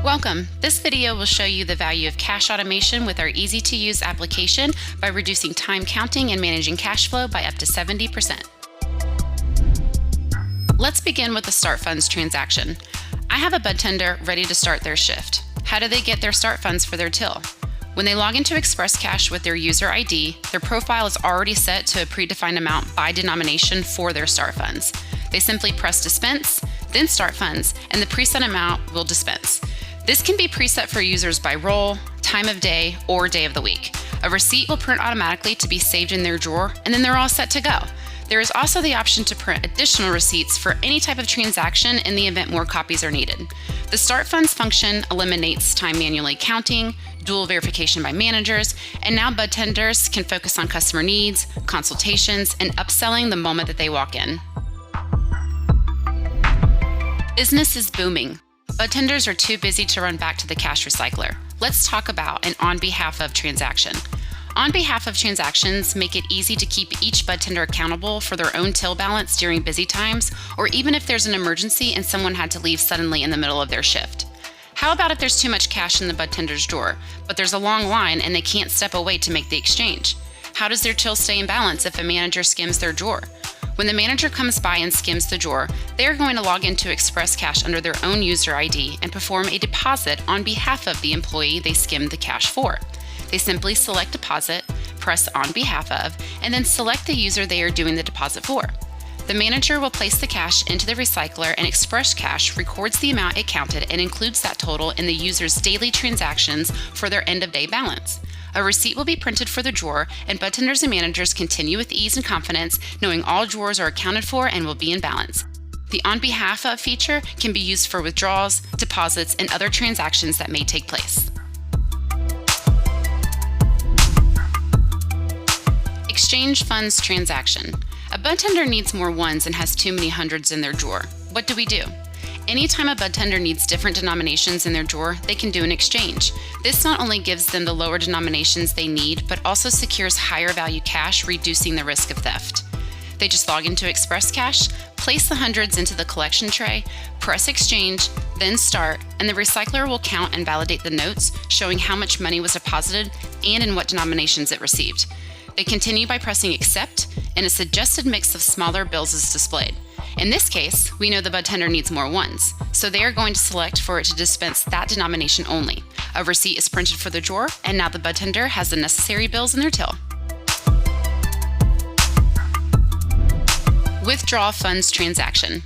Welcome. This video will show you the value of cash automation with our easy-to-use application by reducing time counting and managing cash flow by up to 70%. Let's begin with the start funds transaction. I have a bud tender ready to start their shift. How do they get their start funds for their till? When they log into XpressCash with their user ID, their profile is already set to a predefined amount by denomination for their start funds. They simply press dispense, then start funds, and the preset amount will dispense. This can be preset for users by role, time of day, or day of the week. A receipt will print automatically to be saved in their drawer, and then they're all set to go. There is also the option to print additional receipts for any type of transaction in the event more copies are needed. The Start Funds function eliminates time manually counting, dual verification by managers, and now bud tenders can focus on customer needs, consultations, and upselling the moment that they walk in. Business is booming. Bud tenders are too busy to run back to the cash recycler. Let's talk about an on behalf of transaction. On behalf of transactions make it easy to keep each bud tender accountable for their own till balance during busy times, or even if there's an emergency and someone had to leave suddenly in the middle of their shift. How about if there's too much cash in the bud tender's drawer, but there's a long line and they can't step away to make the exchange? How does their till stay in balance if a manager skims their drawer? When the manager comes by and skims the drawer, they are going to log into XpressCash under their own user ID and perform a deposit on behalf of the employee they skimmed the cash for. They simply select Deposit, press On Behalf of, and then select the user they are doing the deposit for. The manager will place the cash into the recycler, and XpressCash records the amount it counted and includes that total in the user's daily transactions for their end-of-day balance. A receipt will be printed for the drawer, and bud tenders and managers continue with ease and confidence, knowing all drawers are accounted for and will be in balance. The On Behalf of feature can be used for withdrawals, deposits, and other transactions that may take place. Exchange funds transaction. A bud tender needs more ones and has too many hundreds in their drawer. What do we do? Anytime a bud tender needs different denominations in their drawer, they can do an exchange. This not only gives them the lower denominations they need, but also secures higher value cash, reducing the risk of theft. They just log into XpressCash, place the hundreds into the collection tray, press exchange, then start, and the recycler will count and validate the notes, showing how much money was deposited and in what denominations it received. They continue by pressing accept, and a suggested mix of smaller bills is displayed. In this case, we know the bud tender needs more ones, so they are going to select for it to dispense that denomination only. A receipt is printed for the drawer, and now the bud tender has the necessary bills in their till. Withdraw funds transaction.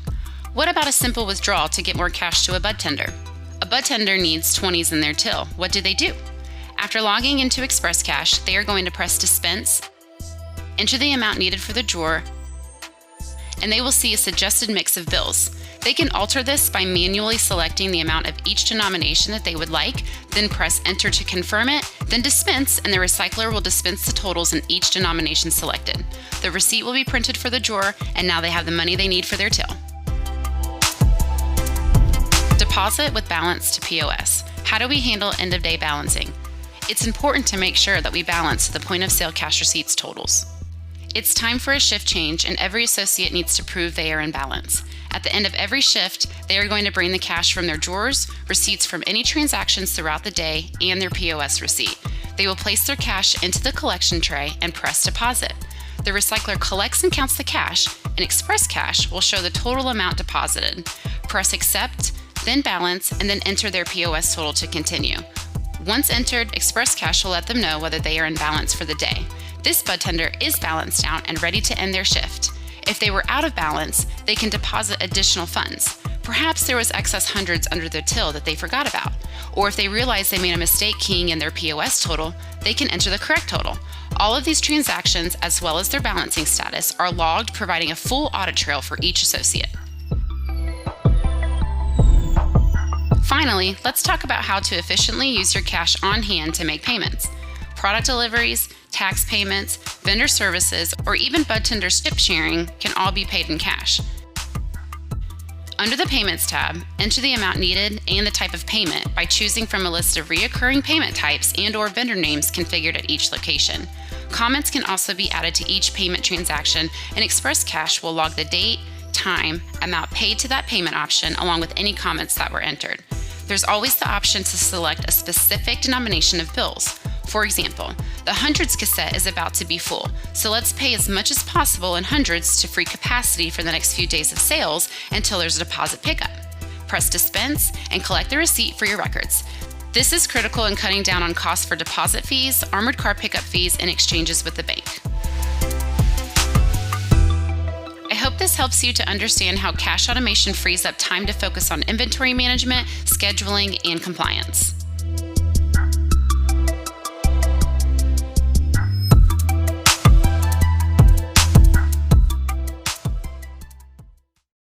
What about a simple withdrawal to get more cash to a bud tender? A bud tender needs 20s in their till. What do? After logging into XpressCash, they are going to press dispense, enter the amount needed for the drawer, and they will see a suggested mix of bills. They can alter this by manually selecting the amount of each denomination that they would like, then press enter to confirm it, then dispense, and the recycler will dispense the totals in each denomination selected. The receipt will be printed for the drawer, and now they have the money they need for their till. Deposit with balance to POS. How do we handle end-of-day balancing? It's important to make sure that we balance the point of sale cash receipts totals. It's time for a shift change, and every associate needs to prove they are in balance. At the end of every shift, they are going to bring the cash from their drawers, receipts from any transactions throughout the day, and their POS receipt. They will place their cash into the collection tray and press deposit. The recycler collects and counts the cash, and XpressCash will show the total amount deposited. Press accept, then balance, and then enter their POS total to continue. Once entered, XpressCash will let them know whether they are in balance for the day. This bud tender is balanced out and ready to end their shift. If they were out of balance, they can deposit additional funds. Perhaps there was excess hundreds under their till that they forgot about. Or if they realize they made a mistake keying in their POS total, they can enter the correct total. All of these transactions, as well as their balancing status, are logged, providing a full audit trail for each associate. Finally, let's talk about how to efficiently use your cash on hand to make payments. Product deliveries, tax payments, vendor services, or even bud tender tip sharing can all be paid in cash. Under the Payments tab, enter the amount needed and the type of payment by choosing from a list of recurring payment types and/or vendor names configured at each location. Comments can also be added to each payment transaction, and XpressCash will log the date, time, amount paid to that payment option, along with any comments that were entered. There's always the option to select a specific denomination of bills. For example, the hundreds cassette is about to be full, so let's pay as much as possible in hundreds to free capacity for the next few days of sales until there's a deposit pickup. Press dispense and collect the receipt for your records. This is critical in cutting down on costs for deposit fees, armored car pickup fees, and exchanges with the bank. I hope this helps you to understand how cash automation frees up time to focus on inventory management, scheduling, and compliance.